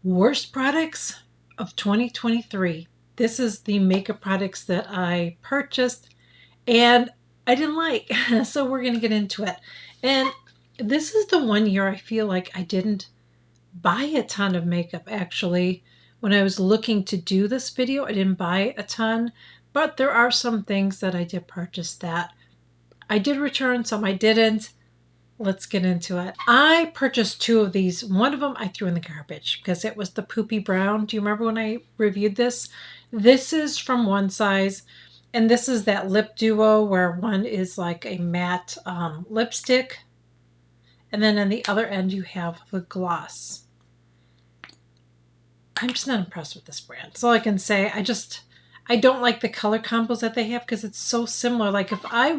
Worst products of 2023. This is the makeup products that I purchased and I didn't like. So we're going to get into it. And this is the one year I feel like I didn't buy a ton of makeup actually. When I was looking to do this video, I didn't buy a ton, but there are some things that I did purchase that I did return, some I didn't. Let's get into it. I purchased two of these. One of them I threw in the garbage because it was the poopy brown. Do you remember when I reviewed this? This is from One Size, and this is that lip duo where one is like a matte lipstick, and then on the other end you have the gloss. I'm just not impressed with this brand. That's all I can say. I don't like the color combos that they have because it's so similar. Like if I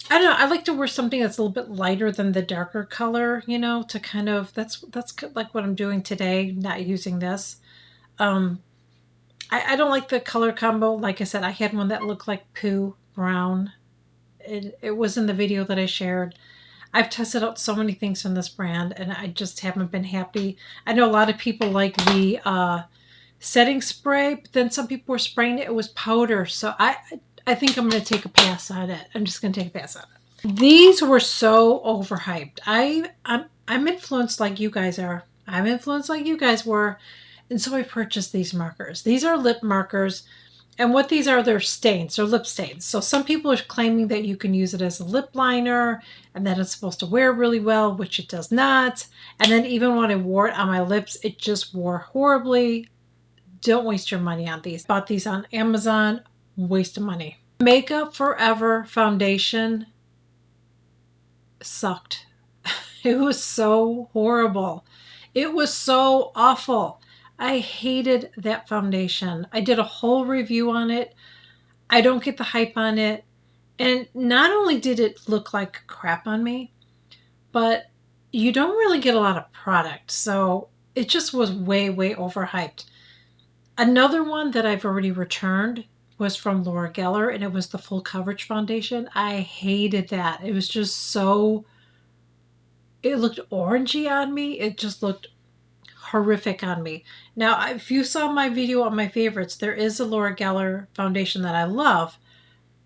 don't know. I like to wear something that's a little bit lighter than the darker color, to kind of, that's like what I'm doing today, not using this. I don't like the color combo. Like I said, I had one that looked like poo brown. It was in the video that I shared. I've tested out so many things from this brand and I just haven't been happy. I know a lot of people like the setting spray, but then some people were spraying it. It was powder. So I think I'm going to take a pass on it. I'm just going to take a pass on it. These were so overhyped. I'm influenced like you guys are. I'm influenced like you guys were. And so I purchased these markers. These are lip markers. And what these are, they're stains. They're lip stains. So some people are claiming that you can use it as a lip liner and that it's supposed to wear really well, which it does not. And then even when I wore it on my lips, it just wore horribly. Don't waste your money on these. Bought these on Amazon. Waste of money. Makeup Forever foundation sucked. It was so horrible. It was so awful. I hated that foundation. I did a whole review on it. I don't get the hype on it. And not only did it look like crap on me, but you don't really get a lot of product. So it just was way, way overhyped. Another one that I've already returned was from Laura Geller, and it was the full coverage foundation. I hated that. It was just so, it looked orangey on me. It just looked horrific on me. Now, if you saw my video on my favorites, there is a Laura Geller foundation that I love,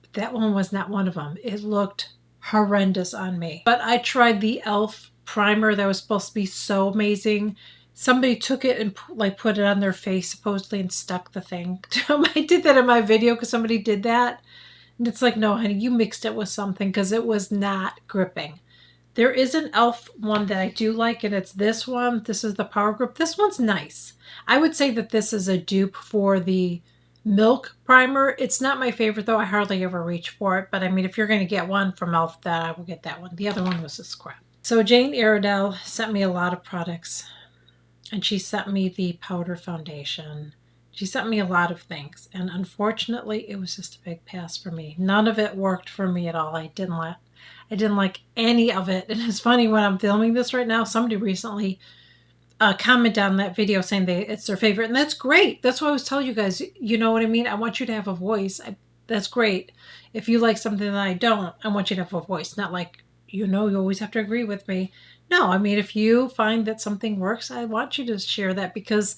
but that one was not one of them. It looked horrendous on me. But I tried the e.l.f. primer that was supposed to be so amazing. Somebody took it and put it on their face supposedly and stuck the thing. I did that in my video because somebody did that. And it's like, no, honey, you mixed it with something because it was not gripping. There is an e.l.f. one that I do like, and it's this one. This is the Power Grip. This one's nice. I would say that this is a dupe for the Milk primer. It's not my favorite, though. I hardly ever reach for it. But, I mean, if you're going to get one from e.l.f., then I will get that one. The other one was a scrap. So Jane Iredale sent me a lot of products. And she sent me the powder foundation. She sent me a lot of things. And unfortunately, it was just a big pass for me. None of it worked for me at all. I didn't like any of it. And it's funny, when I'm filming this right now, somebody recently commented on that video saying it's their favorite. And that's great. That's what I was telling you guys. You know what I mean? I want you to have a voice. That's great. If you like something that I don't, I want you to have a voice. Not like, you always have to agree with me. No, I mean, if you find that something works, I want you to share that because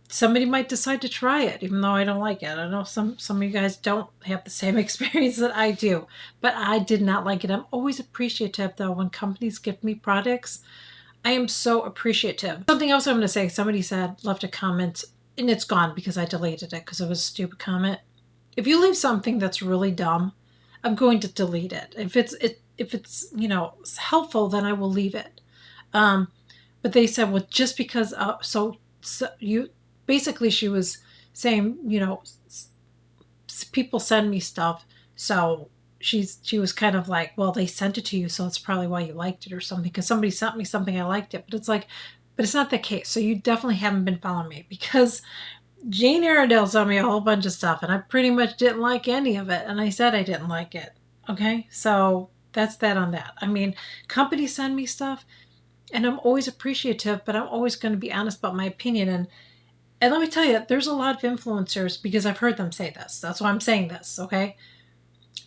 somebody might decide to try it, even though I don't like it. I know some of you guys don't have the same experience that I do, but I did not like it. I'm always appreciative, though, when companies give me products. I am so appreciative. Something else I'm going to say, somebody left a comment, and it's gone because I deleted it because it was a stupid comment. If you leave something that's really dumb, I'm going to delete it. If it's helpful, then I will leave it. But they said, well, just because so you basically, she was saying, people send me stuff, so she was kind of like, well, they sent it to you, so that's probably why you liked it or something, because somebody sent me something, I liked it. But it's like, but it's not the case. So you definitely haven't been following me, because Jane Iredale sent me a whole bunch of stuff and I pretty much didn't like any of it, and I said I didn't like it. Okay, so that's that on that. I mean, companies send me stuff and I'm always appreciative, but I'm always going to be honest about my opinion. And let me tell you, there's a lot of influencers, because I've heard them say this. That's why I'm saying this, okay?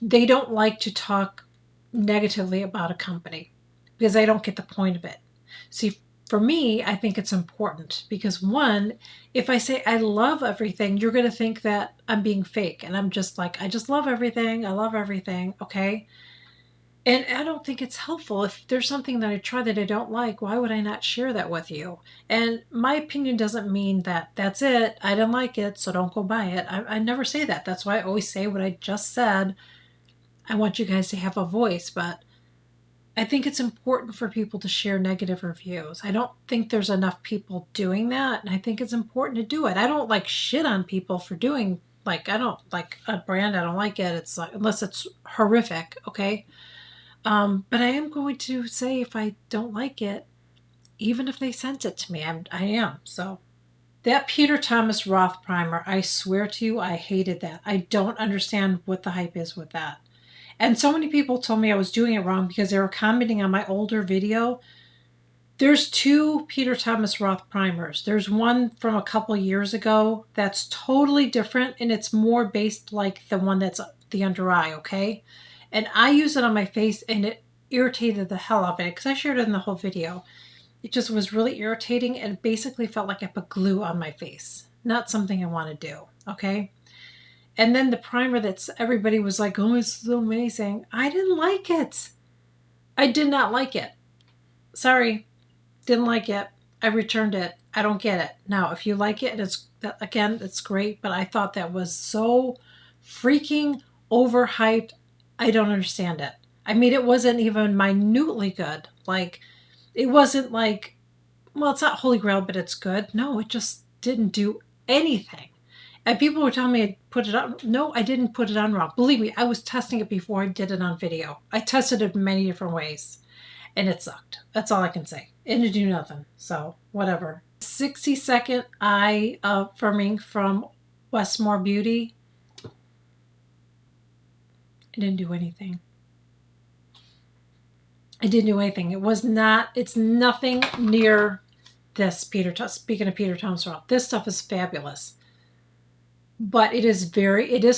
They don't like to talk negatively about a company because they don't get the point of it. See, for me, I think it's important because one, if I say I love everything, you're going to think that I'm being fake. And I'm just like, I just love everything. I love everything. Okay. And I don't think it's helpful. If there's something that I try that I don't like, why would I not share that with you? And my opinion doesn't mean that that's it. I didn't like it, so don't go buy it. I never say that. That's why I always say what I just said. I want you guys to have a voice, but I think it's important for people to share negative reviews. I don't think there's enough people doing that, and I think it's important to do it. I don't like shit on people for doing, like, I don't like a brand, I don't like it. It's like, unless it's horrific, okay? But I am going to say if I don't like it, even if they sent it to me, I am. So that Peter Thomas Roth primer, I swear to you, I hated that. I don't understand what the hype is with that. And so many people told me I was doing it wrong because they were commenting on my older video. There's two Peter Thomas Roth primers. There's one from a couple years ago that's totally different, and it's more based like the one that's the under eye, okay? And I use it on my face, and it irritated the hell out of it because I shared it in the whole video. It just was really irritating and basically felt like I put glue on my face. Not something I want to do, okay? And then the primer that's everybody was like, oh, it's so amazing. I didn't like it. I did not like it. Sorry, didn't like it. I returned it. I don't get it. Now, if you like it, again, it's great, but I thought that was so freaking overhyped. I don't understand it. I mean, it wasn't even minutely good. Like, it wasn't like, well, it's not Holy Grail, but it's good. No, it just didn't do anything. And people were telling me I put it on. No, I didn't put it on wrong. Believe me, I was testing it before I did it on video. I tested it many different ways, and it sucked. That's all I can say. And it didn't do nothing. So, whatever. 60-second eye firming from Westmore Beauty. It didn't do anything. It didn't do anything. It's nothing near this speaking of Peter Thomas Roth. This stuff is fabulous. But it is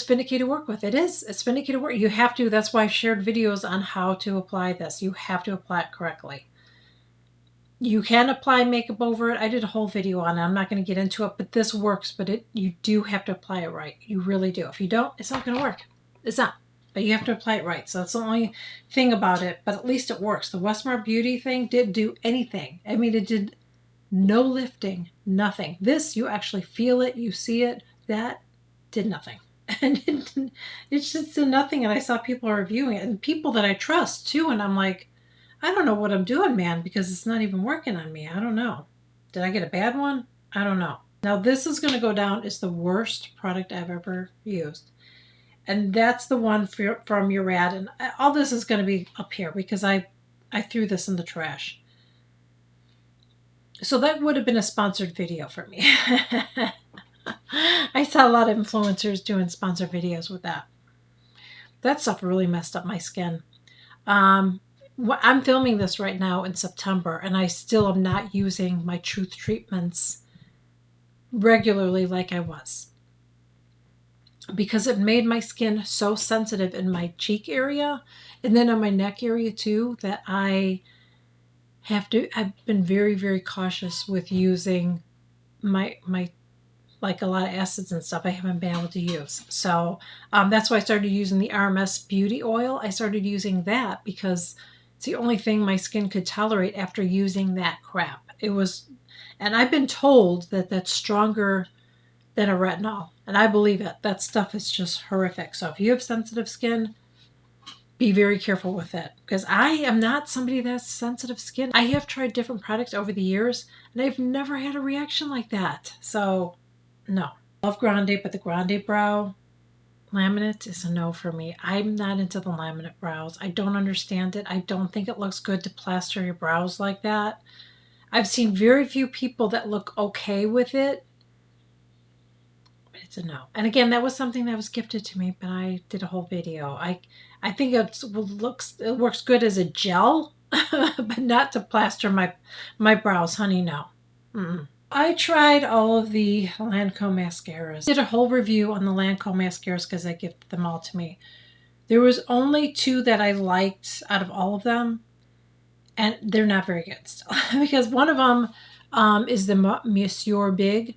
finicky to work with. It's finicky to work. You have to, that's why I've shared videos on how to apply this. You have to apply it correctly. You can apply makeup over it. I did a whole video on it. I'm not going to get into it, but this works, but you do have to apply it right. You really do. If you don't, it's not going to work. It's not. But you have to apply it right. So that's the only thing about it, but at least it works. The Westmore Beauty thing didn't do anything. I mean, it did no lifting, nothing. This, you actually feel it, you see it. That did nothing. And it's just did nothing. And I saw people reviewing it, and people that I trust too. And I'm like, I don't know what I'm doing, man, because it's not even working on me. I don't know. Did I get a bad one? I don't know. Now this is going to go down as the worst product I've ever used. And that's the one from Urad. And all this is going to be up here because I threw this in the trash. So that would have been a sponsored video for me. I saw a lot of influencers doing sponsored videos with that. That stuff really messed up my skin. I'm filming this right now in September, and I still am not using my Truth treatments regularly like I was, because it made my skin so sensitive in my cheek area and then on my neck area too that I've been very, very cautious with using my like a lot of acids and stuff I haven't been able to use. So that's why I started using the RMS Beauty Oil. I started using that because it's the only thing my skin could tolerate after using that crap. And I've been told that that's stronger than a retinol. And I believe it. That stuff is just horrific. So if you have sensitive skin, be very careful with it. Because I am not somebody that has sensitive skin. I have tried different products over the years, and I've never had a reaction like that. So, no. I love Grande, but the Grande brow laminate is a no for me. I'm not into the laminate brows. I don't understand it. I don't think it looks good to plaster your brows like that. I've seen very few people that look okay with it. But it's a no. And again, that was something that was gifted to me, but I did a whole video. I think it works good as a gel, but not to plaster my brows, honey, no. Mm-mm. I tried all of the Lancome mascaras. Did a whole review on the Lancome mascaras because they gifted them all to me. There was only two that I liked out of all of them. and they're not very good still because one of them is the Monsieur Big.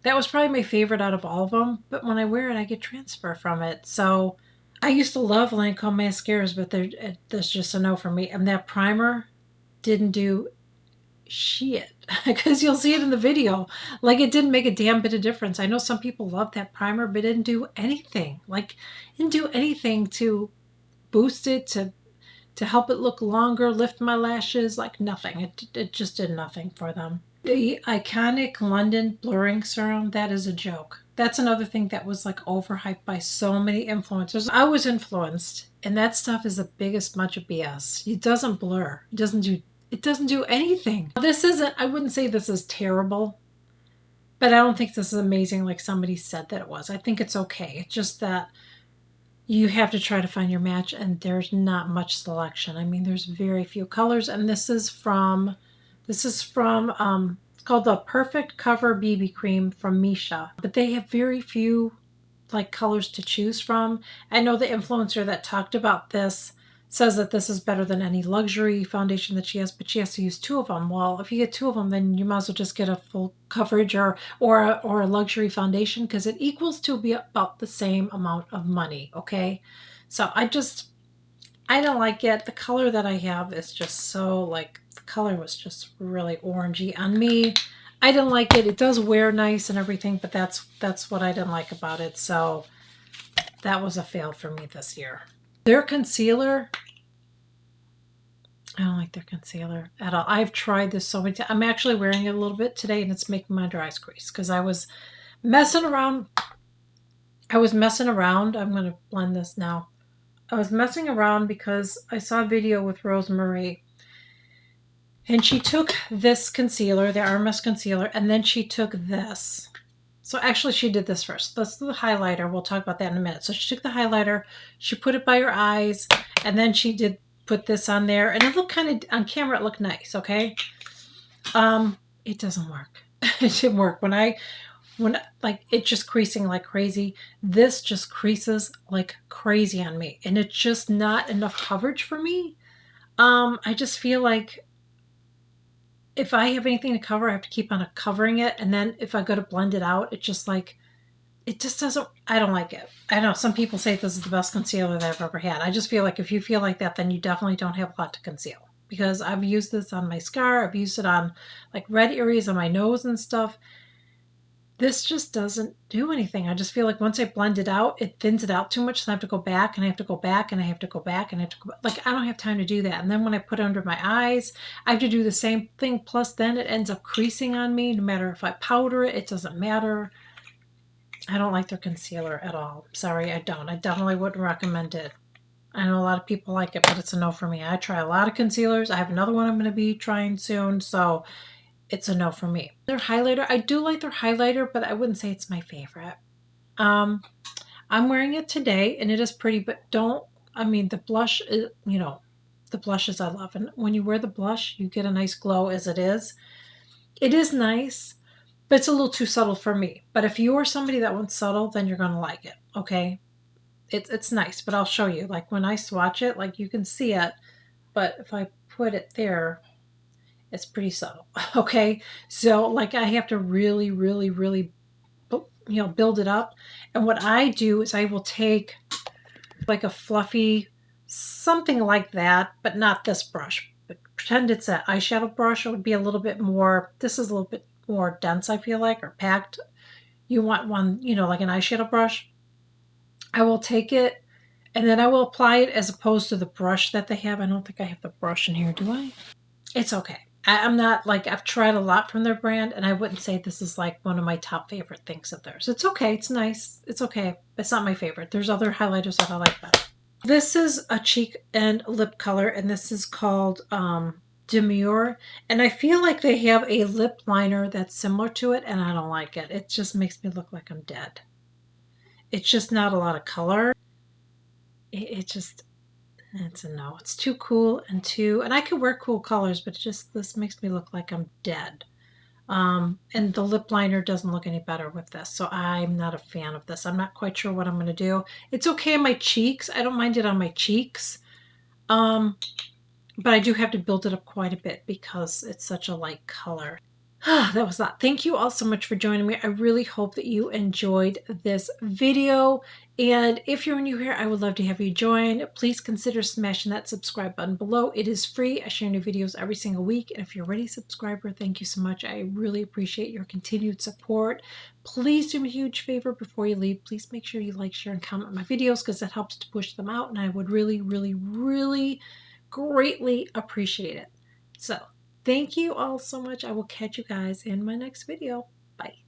That was probably my favorite out of all of them, but when I wear it, I get transfer from it. So I used to love Lancome mascaras, but there's just a no for me. And that primer didn't do shit because you'll see it in the video. Like it didn't make a damn bit of difference. I know some people love that primer, but it didn't do anything. Like it didn't do anything to boost it, to help it look longer, lift my lashes, like nothing. It just did nothing for them. The iconic London blurring serum, that is a joke. That's another thing that was like overhyped by so many influencers. I was influenced, and that stuff is the biggest bunch of BS. It doesn't blur. It doesn't do anything. This isn't, I wouldn't say this is terrible, but I don't think this is amazing like somebody said that it was. I think it's okay. It's just that you have to try to find your match, and there's not much selection. I mean, there's very few colors, and this is from it's called the Perfect Cover BB Cream from Misha, but they have very few like colors to choose from. I know the influencer that talked about this says that this is better than any luxury foundation that she has, but she has to use two of them. Well, if you get two of them, then you might as well just get a full coverage or a luxury foundation because it equals to be about the same amount of money. Okay, so I don't like it. The color that I have is just so like the color was just really orangey on me. I didn't like it. It does wear nice and everything, but that's what I didn't like about it. So that was a fail for me this year. Their concealer, I don't like their concealer at all. I've tried this so many times. I'm actually wearing it a little bit today, and it's making my eyes crease because I was messing around. I'm going to blend this now. I was messing around because I saw a video with Rosemarie, and she took this concealer, the Armist concealer, and then she took this. So actually she did this first. That's the highlighter. We'll talk about that in a minute. So she took the highlighter, she put it by her eyes, and then she did put this on there. And it looked kind of, on camera, it looked nice, okay? It doesn't work. It didn't work. When like it just creasing like crazy, this just creases like crazy on me. And it's just not enough coverage for me. I just feel like if I have anything to cover, I have to keep on covering it. And then if I go to blend it out, it just doesn't, I don't like it. I know some people say this is the best concealer that I've ever had. I just feel like if you feel like that, then you definitely don't have a lot to conceal. Because I've used this on my scar. I've used it on like red areas on my nose and stuff. This just doesn't do anything. I just feel like once I blend it out, it thins it out too much. So I have to go back and I have to go back and I have to go back and I have to go back. Like, I don't have time to do that. And then when I put it under my eyes, I have to do the same thing. Plus, then it ends up creasing on me. No matter if I powder it, it doesn't matter. I don't like their concealer at all. Sorry, I don't. I definitely wouldn't recommend it. I know a lot of people like it, but it's a no for me. I try a lot of concealers. I have another one I'm going to be trying soon. So it's a no for me. Their highlighter, I do like their highlighter, but I wouldn't say it's my favorite. I'm wearing it today, and it is pretty, but the blush, the blushes I love. And when you wear the blush, you get a nice glow as it is. It is nice, but it's a little too subtle for me. But if you are somebody that wants subtle, then you're going to like it, okay? It's nice, but I'll show you. Like when I swatch it, like you can see it, but if I put it there, it's pretty subtle. Okay. So like I have to really, really, really, build it up. And what I do is I will take like a fluffy, something like that, but not this brush. But pretend it's an eyeshadow brush. It would be a little bit more, this is a little bit more dense, I feel like, or packed. You want one, like an eyeshadow brush. I will take it and then I will apply it as opposed to the brush that they have. I don't think I have the brush in here, do I? It's okay. I'm not like, I've tried a lot from their brand, and I wouldn't say this is like one of my top favorite things of theirs. It's okay. It's nice. It's okay. It's not my favorite. There's other highlighters that I like better. This is a cheek and lip color, and this is called Demure. And I feel like they have a lip liner that's similar to it, and I don't like it. It just makes me look like I'm dead. It's just not a lot of color. It's a no. It's too cool and I could wear cool colors, but this makes me look like I'm dead. And the lip liner doesn't look any better with this, so I'm not a fan of this. I'm not quite sure what I'm going to do. It's okay on my cheeks. I don't mind it on my cheeks. but I do have to build it up quite a bit because it's such a light color. That was that. Thank you all so much for joining me. I really hope that you enjoyed this video. And if you're new here, I would love to have you join. Please consider smashing that subscribe button below. It is free. I share new videos every single week. And if you're already a subscriber, thank you so much. I really appreciate your continued support. Please do me a huge favor before you leave. Please make sure you like, share, and comment my videos because that helps to push them out. And I would really, really, really greatly appreciate it. So, thank you all so much. I will catch you guys in my next video. Bye.